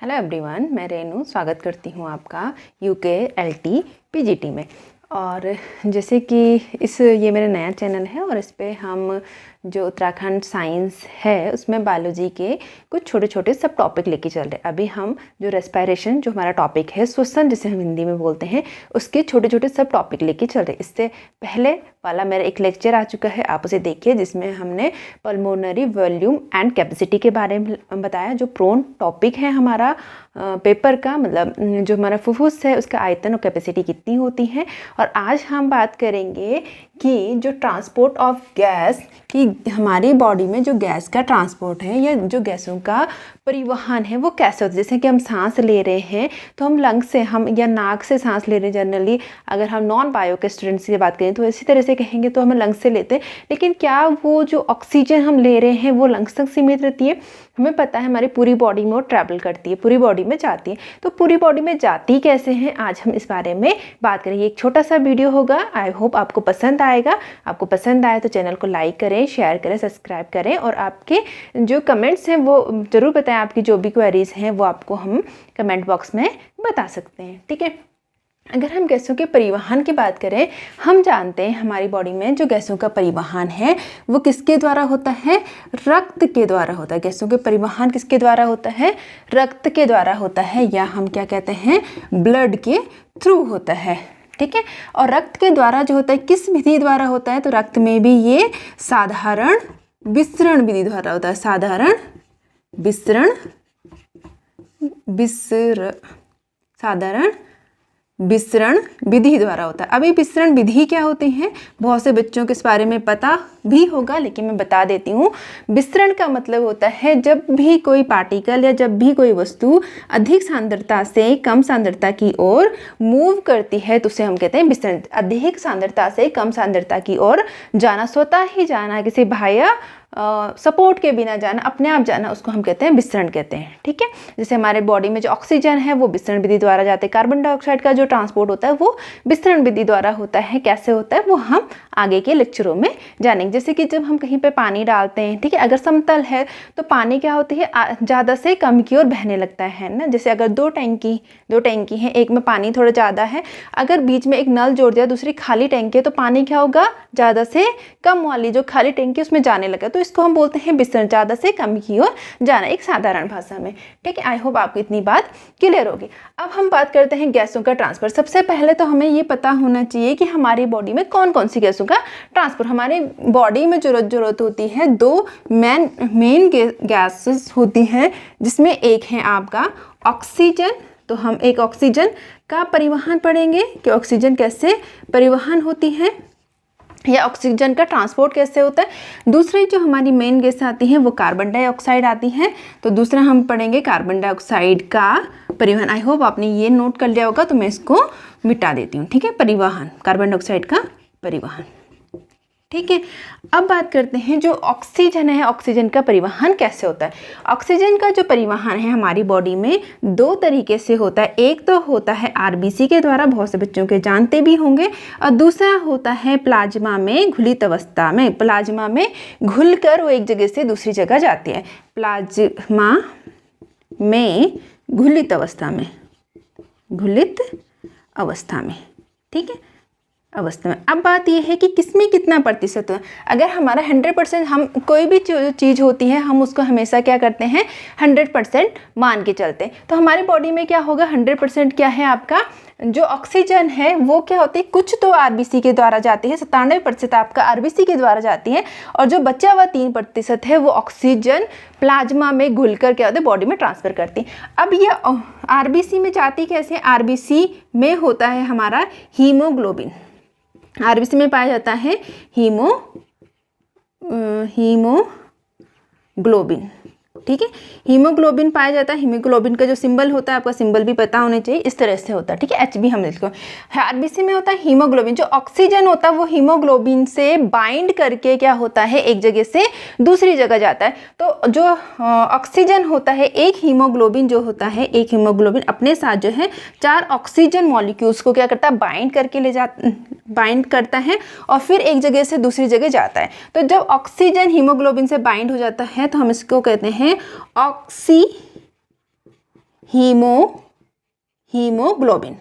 Hello everyone, मैं रेनू स्वागत करती हूँ आपका यूके एलटी पीजीटी में। और जैसे कि ये मेरा नया चैनल है और इस पे हम जो उत्तराखंड साइंस है उसमें बायोलॉजी के कुछ छोटे छोटे सब टॉपिक लेके चल रहे हैं। अभी हम जो रेस्पिरेशन जो हमारा टॉपिक है, श्वसन जिसे हम हिंदी में बोलते हैं, उसके छोटे छोटे सब टॉपिक लेके चल रहे हैं। इससे पहले वाला मेरा एक लेक्चर आ चुका है, आप उसे देखिए, जिसमें हमने पल्मोनरी वॉल्यूम एंड कैपेसिटी के बारे में बताया। जो प्रोन टॉपिक है हमारा पेपर का, मतलब जो हमारा फुफ्फुस है उसका आयतन और कैपेसिटी कितनी होती है। और आज हम बात करेंगे कि जो ट्रांसपोर्ट ऑफ गैस, कि हमारी बॉडी में जो गैस का ट्रांसपोर्ट है या जो गैसों का परिवहन है वो कैसे होता है। जैसे कि हम सांस ले रहे हैं तो हम लंग से हम या नाक से सांस ले रहे हैं। जनरली अगर हम नॉन बायो के स्टूडेंट्स की बात करें तो इसी तरह से कहेंगे तो हमें लंग्स से लेते हैं। लेकिन क्या वो जो ऑक्सीजन हम ले रहे हैं वो लंग्स तक सीमित रहती है? हमें पता है हमारी पूरी बॉडी में वो ट्रैवल करती है, पूरी बॉडी में जाती है। तो पूरी बॉडी में जाती कैसे हैं, आज हम इस बारे में बात करेंगे। एक छोटा सा वीडियो होगा, आई होप आपको पसंद आएगा। आपको पसंद आए तो चैनल को लाइक करें, शेयर करें, सब्सक्राइब करें और आपके जो कमेंट्स हैं वो ज़रूर बताएं। आपकी जो भी क्वेरीज हैं वो आपको हम कमेंट बॉक्स में बता सकते हैं, ठीक है। अगर हम गैसों के परिवहन की बात करें, हम जानते हैं हमारी बॉडी में जो गैसों का परिवहन है वो किसके द्वारा होता है? रक्त के द्वारा होता है। गैसों के परिवहन किसके द्वारा होता है? रक्त के द्वारा होता है, या हम क्या कहते हैं, ब्लड के थ्रू होता है, ठीक है। और रक्त के द्वारा जो होता है किस विधि द्वारा होता है? तो रक्त में भी ये साधारण विसरण विधि द्वारा होता है। साधारण विसरण विधि द्वारा होता है। अभी विसरण विधि क्या होती है, बहुत से बच्चों के इस बारे में पता भी होगा, लेकिन मैं बता देती हूँ। विसरण का मतलब होता है जब भी कोई पार्टिकल या जब भी कोई वस्तु अधिक सांद्रता से कम सांद्रता की ओर मूव करती है तो उसे हम कहते हैं विसरण। अधिक सांद्रता से कम सांद्रता की ओर जाना, स्वतः ही जाना, किसी बाह्य सपोर्ट के बिना जाना, अपने आप जाना, उसको हम कहते हैं विसरण कहते हैं, ठीक है। जैसे हमारे बॉडी में जो ऑक्सीजन है वो विसरण विधि द्वारा जाते हैं। कार्बन डाइऑक्साइड का जो ट्रांसपोर्ट होता है वो विसरण विधि द्वारा होता है। कैसे होता है वो हम आगे के लेक्चरों में जानेंगे। जैसे कि जब हम कहीं पे पानी डालते हैं, ठीक है, अगर समतल है तो पानी क्या होती है, ज़्यादा से कम की ओर बहने लगता है ना। जैसे अगर दो टैंकी हैं, एक में पानी थोड़ा ज़्यादा है, अगर बीच में एक नल जोड़ दिया, दूसरी खाली टैंकी है, तो पानी क्या होगा, ज़्यादा से कम वाली जो खाली टैंकी उसमें जाने लगा। तो इसको हम बोलते हैं विसरण, ज़्यादा से कम की ओर जाना, एक साधारण भाषा में, ठीक है। आई होप आपको इतनी बात क्लियर होगी। अब हम बात करते हैं गैसों का ट्रांसफर। सबसे पहले तो हमें ये पता होना चाहिए कि हमारी बॉडी में कौन कौन सी गैसों का ट्रांसफर। हमारी बॉडी में जरूरत होती है दो मेन गैसेस होती हैं, जिसमें एक है आपका ऑक्सीजन। तो हम एक ऑक्सीजन का परिवहन पढ़ेंगे कि ऑक्सीजन कैसे परिवहन होती है या ऑक्सीजन का ट्रांसपोर्ट कैसे होता है। दूसरी जो हमारी मेन गैस आती है वो कार्बन डाइऑक्साइड आती है। तो दूसरा हम पढ़ेंगे कार्बन डाइऑक्साइड का परिवहन। आई होप आपने ये नोट कर लिया होगा, तो मैं इसको मिटा देती हूँ, ठीक है। परिवहन, कार्बन डाइऑक्साइड का परिवहन, ठीक है। अब बात करते हैं जो ऑक्सीजन है, ऑक्सीजन का परिवहन कैसे होता है। ऑक्सीजन का जो परिवहन है हमारी बॉडी में दो तरीके से होता है। एक तो होता है आरबीसी के द्वारा, बहुत से बच्चों के जानते भी होंगे, और दूसरा होता है प्लाज्मा में घुलित अवस्था में। प्लाज्मा में घुलकर वो एक जगह से दूसरी जगह जाती है। प्लाज्मा में घुलित अवस्था में, ठीक है, अवस्था में। अब बात यह है कि किसमें कितना प्रतिशत है। अगर हमारा 100%, हम कोई भी चीज़ होती है हम उसको हमेशा क्या करते हैं, 100% मान के चलते हैं। तो हमारी बॉडी में क्या होगा, 100% क्या है आपका जो ऑक्सीजन है वो क्या होती है, कुछ तो आरबीसी के द्वारा जाती है, 97% आपका आरबीसी के द्वारा जाती है, और जो बचा हुआ 3% है वो ऑक्सीजन प्लाज्मा में घुलकर क्या होता है, बॉडी में ट्रांसफर करती है। अब ये आरबीसी में जाती कैसे? आरबीसी में होता है हमारा हीमोग्लोबिन। आरबीसी में पाया जाता है हीमोग्लोबिन, ठीक है। हीमोग्लोबिन पाया जाता है। हीमोग्लोबिन का जो सिंबल होता है, आपका सिंबल भी पता होने चाहिए, इस तरह से होता है, ठीक है। एचबी हम लिखते हैं। आरबीसी में होता है हीमोग्लोबिन। जो ऑक्सीजन होता है वो हीमोग्लोबिन से बाइंड करके क्या होता है, एक जगह से दूसरी जगह जाता है। तो जो ऑक्सीजन होता है, एक हीमोग्लोबिन जो होता है, एक हीमोग्लोबिन अपने साथ जो है 4 ऑक्सीजन मॉलिक्यूल्स को क्या करता है, बाइंड करता है और फिर एक जगह से दूसरी जगह जाता है। तो जब ऑक्सीजन हीमोग्लोबिन से बाइंड हो जाता है तो हम इसको कहते हैं oxy haemoglobin,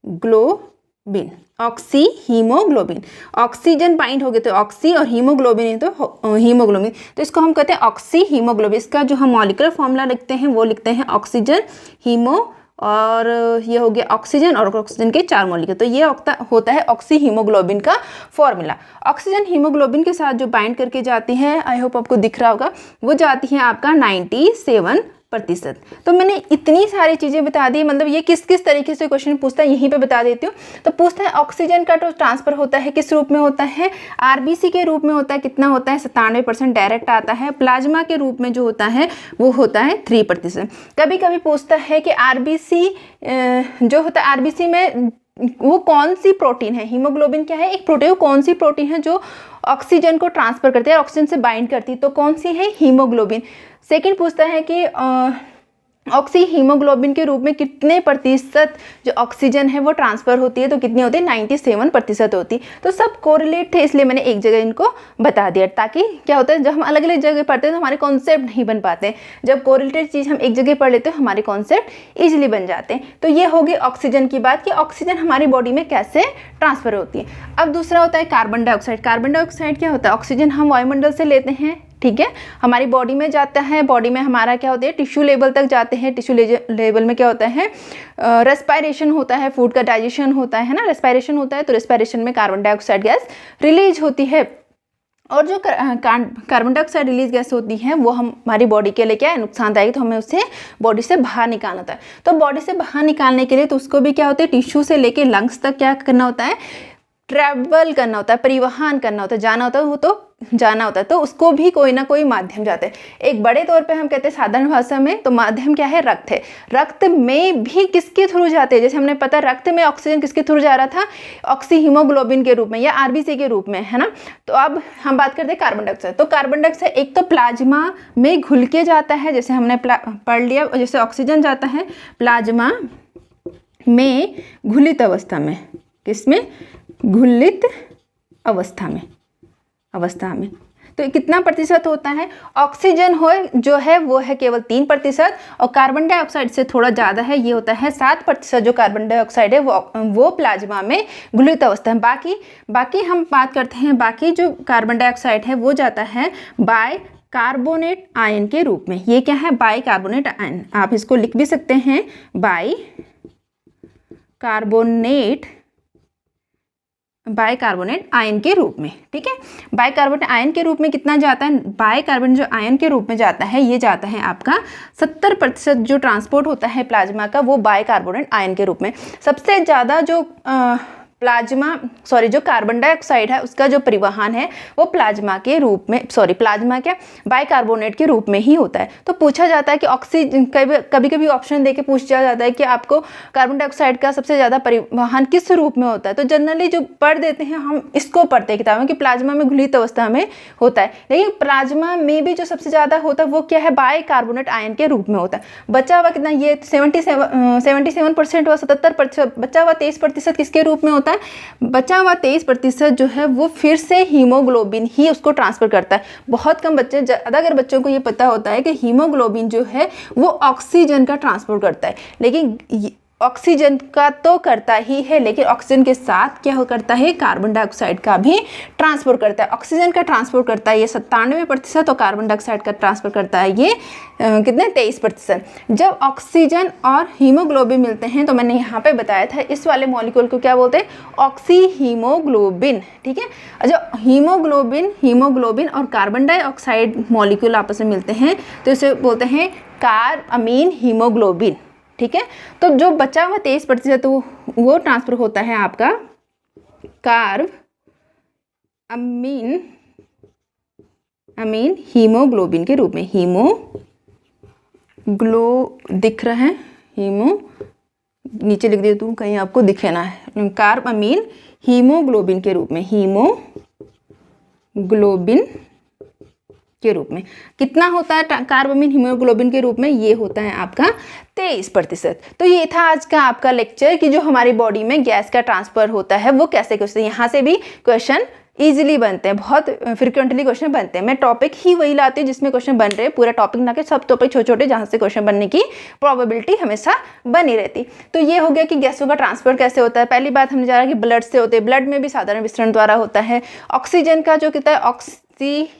globin, oxy haemoglobin, oxygen bind हो गए तो ऑक्सी और हीमोग्लोबिन है तो हीमोग्लोबिन, तो इसको हम कहते हैं ऑक्सी हीमोग्लोबिन। इसका जो हम मॉलिक्यूलर फॉर्मूला लिखते हैं वो लिखते हैं ऑक्सीजन हीमो, और ये हो गया ऑक्सीजन और ऑक्सीजन के 4 मॉलिक्यूल, तो ये होता है ऑक्सी हीमोग्लोबिन का फॉर्मूला। ऑक्सीजन हीमोग्लोबिन के साथ जो बाइंड करके जाती है, आई होप आपको दिख रहा होगा, वो जाती है आपका 97%। तो मैंने इतनी सारी चीज़ें बता दी, मतलब ये किस किस तरीके से क्वेश्चन पूछता है यहीं पे बता देती हूँ। तो पूछता है ऑक्सीजन का तो ट्रांसफर होता है किस रूप में होता है, आरबीसी के रूप में होता है, कितना होता है 97% डायरेक्ट आता है। प्लाज्मा के रूप में जो होता है वो होता है 3%। कभी कभी पूछता है कि आरबीसी जो होता है, आरबीसी में वो कौन सी प्रोटीन है, हीमोग्लोबिन क्या है एक प्रोटीन, वो कौन सी प्रोटीन है जो ऑक्सीजन को ट्रांसफर करती है, ऑक्सीजन से बाइंड करती है, तो कौन सी है, हीमोग्लोबिन। सेकंड पूछता है कि ऑक्सी हीमोग्लोबिन के रूप में कितने प्रतिशत जो ऑक्सीजन है वो ट्रांसफर होती है, तो कितनी होती है 97% होती। तो सब कोरिलेट थे, इसलिए मैंने एक जगह इनको बता दिया, ताकि क्या होता है जब हम अलग अलग जगह पढ़ते हैं तो हमारे कॉन्सेप्ट नहीं बन पाते, जब कोरिलेटेड चीज़ हम एक जगह पढ़ लेते हैं हमारे कॉन्सेप्ट ईजिली बन जाते हैं। तो ये होगी ऑक्सीजन की बात कि ऑक्सीजन हमारी बॉडी में कैसे ट्रांसफर होती है। अब दूसरा होता है कार्बन डाइऑक्साइड। कार्बन डाइऑक्साइड क्या होता है, ऑक्सीजन हम वायुमंडल से लेते हैं, ठीक है, हमारी बॉडी में जाता है, बॉडी में हमारा क्या होता है टिश्यू लेवल तक जाते हैं, टिश्यू लेवल में क्या होता है रेस्पायरेशन होता है, फूड का डाइजेशन होता है ना, रेस्पायरेशन होता है, तो रेस्पायरेशन में कार्बन डाइऑक्साइड गैस रिलीज होती है। और जो कार्बन डाइऑक्साइड रिलीज गैस होती है वो हमारी बॉडी के लिए क्या है नुकसानदायक, तो हमें उसे बॉडी से बाहर निकालना होता है। तो बॉडी से बाहर निकालने के लिए तो उसको भी क्या होता है टिश्यू से लेके लंग्स तक क्या करना होता है, ट्रैवल करना होता है, परिवहन करना होता है, जाना होता है, वो तो जाना होता है, तो उसको भी कोई ना कोई माध्यम जाता है। एक बड़े तौर पे हम कहते हैं साधारण भाषा में, तो माध्यम क्या है, रक्त है। रक्त में भी किसके थ्रू जाते हैं, जैसे हमने पता रक्त में ऑक्सीजन किसके थ्रू जा रहा था, ऑक्सी हीमोग्लोबिन के रूप में या आरबीसी के रूप में, है ना। तो अब हम बात करते हैं कार्बन डाइऑक्साइड। तो कार्बन डाइऑक्साइड एक तो प्लाज्मा में घुल के जाता है, जैसे हमने पढ़ लिया, जैसे ऑक्सीजन जाता है प्लाज्मा में घुलित अवस्था में, किसमें, घुलित अवस्था में तो कितना प्रतिशत होता है, ऑक्सीजन जो है वो है केवल 3%, और कार्बन डाइऑक्साइड से थोड़ा ज़्यादा है, ये होता है 7% जो कार्बन डाइऑक्साइड है वो प्लाज्मा में घुलित अवस्था है। बाकी हम बात करते हैं, बाकी जो कार्बन डाइऑक्साइड है वो जाता है बाय कार्बोनेट आयन के रूप में। ये क्या है, बाय कार्बोनेट आयन, आप इसको लिख भी सकते हैं बाय कार्बोनेट आयन के रूप में, ठीक है। बाइकार्बोनेट आयन के रूप में कितना जाता है, बाइकार्बोनेट जो आयन के रूप में जाता है ये जाता है आपका 70% जो ट्रांसपोर्ट होता है प्लाज्मा का वो बाइकार्बोनेट आयन के रूप में। सबसे ज़्यादा जो जो कार्बन डाइऑक्साइड है उसका जो परिवहन है वो प्लाज्मा के रूप में, प्लाज्मा क्या बाइकार्बोनेट के रूप में ही होता है। तो पूछा जाता है कि ऑक्सीजन, कभी कभी ऑप्शन देके पूछा जाता है कि आपको कार्बन डाइऑक्साइड का सबसे ज़्यादा परिवहन किस रूप में होता है, तो जनरली जो पढ़ देते हैं हम इसको पढ़ते हैं किताब में कि प्लाज्मा में घुलित अवस्था में होता है, लेकिन प्लाज्मा में भी जो सबसे ज़्यादा होता है वो क्या है, बाइकार्बोनेट आयन के रूप में होता है। बचा हुआ कितना, ये 77% हुआ, 70%, बचा हुआ 23% किसके रूप में होता है, बचा हुआ 23% जो है वो फिर से हीमोग्लोबिन ही उसको ट्रांसफर करता है। बहुत कम बच्चे, अगर बच्चों को ये पता होता है कि हीमोग्लोबिन जो है वो ऑक्सीजन का ट्रांसफर करता है, लेकिन ऑक्सीजन का तो करता ही है, लेकिन ऑक्सीजन के साथ क्या करता है, कार्बन डाइऑक्साइड का भी ट्रांसफर करता है। ऑक्सीजन का ट्रांसफर करता है ये 97% और कार्बन डाइऑक्साइड का ट्रांसफर करता है ये कितने 23%। जब ऑक्सीजन और हीमोग्लोबिन मिलते हैं तो मैंने यहाँ पे बताया था इस वाले मॉलिक्यूल को क्या बोलते हैं, ऑक्सी हीमोग्लोबिन, ठीक है। जब हीमोग्लोबिन और कार्बन डाइऑक्साइड मॉलिक्यूल आपस में मिलते हैं तो इसे बोलते हैं कार्बमीन हीमोग्लोबिन, ठीक है। तो जो बचा हुआ 23% वो ट्रांसफर होता है आपका कार्ब अमीन हीमोग्लोबिन के रूप में। दिख रहा है, नीचे लिख दिया तू कहीं आपको दिखे ना है, कार्ब अमीन हीमोग्लोबिन के रूप में, हीमोग्लोबिन के रूप में कितना होता है कार्बमीन हीमोग्लोबिन के रूप में, ये होता है आपका 23%। तो ये था आज का आपका लेक्चर कि जो हमारी बॉडी में गैस का ट्रांसफर होता है वो कैसे, यहाँ से भी क्वेश्चन ईजिली बनते हैं, बहुत फ्रिक्वेंटली क्वेश्चन बनते हैं। मैं टॉपिक ही वही लाती हूँ जिसमें क्वेश्चन बन रहे हैं, पूरा टॉपिक ना के सब टॉपिक छोटे छोटे जहाँ से क्वेश्चन बनने की प्रोबेबिलिटी हमेशा बनी रहती। तो ये हो गया कि गैसों का ट्रांसफर कैसे होता है। पहली बात हमने जाना कि ब्लड से होते हैं, ब्लड में भी साधारण विसरण द्वारा होता है। ऑक्सीजन का जो कितना है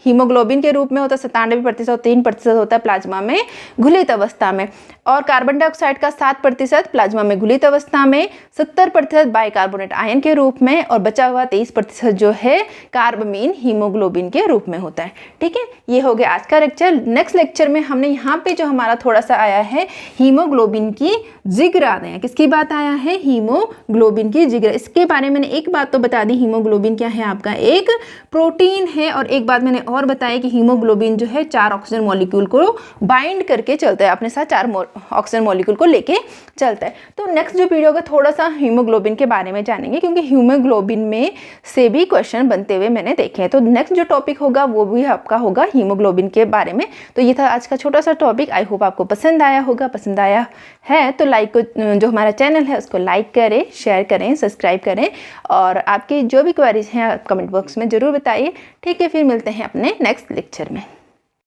हीमोग्लोबिन के रूप में होता है 97% और 3% होता है प्लाज्मा में घुलित अवस्था में, और कार्बन डाइऑक्साइड का 7% प्लाज्मा में घुलित अवस्था में, 70% बाइकार्बोनेट आयन के रूप में, और बचा हुआ 23% जो है कार्बामीन हीमोग्लोबिन के रूप में होता है। ठीक है, ये हो गया आज का लेक्चर। नेक्स्ट लेक्चर में हमने यहाँ पे जो हमारा थोड़ा सा आया है हीमोग्लोबिन की जिग्रा आए हैं। किसकी बात आया है? हीमोग्लोबिन की जिग्रा। इसके बारे में मैंने एक बात तो बता दी, हीमोग्लोबिन क्या है? आपका एक प्रोटीन है। और एक बात मैंने और बताया कि हीमोग्लोबिन जो है 4 ऑक्सीजन मॉलिक्यूल को बाइंड करके चलता है, अपने साथ 4 ऑक्सीजन मॉलिक्यूल को लेके चलता है। तो नेक्स्ट जो वीडियो होगा थोड़ा सा हीमोग्लोबिन के बारे में जानेंगे, क्योंकि हीमोग्लोबिन में से भी क्वेश्चन बनते हुए मैंने देखे हैं। तो नेक्स्ट जो टॉपिक होगा वो भी आपका होगा हीमोग्लोबिन के बारे में। तो ये था आज का छोटा सा टॉपिक। आई होप आपको पसंद आया होगा। पसंद आया है तो लाइक को, जो हमारा चैनल है उसको लाइक करें, शेयर करें, सब्सक्राइब करें, और आपकी जो भी क्वेरीज हैं आप कमेंट बॉक्स में ज़रूर बताइए। ठीक है, फिर मिलते हैं अपने नेक्स्ट लेक्चर में।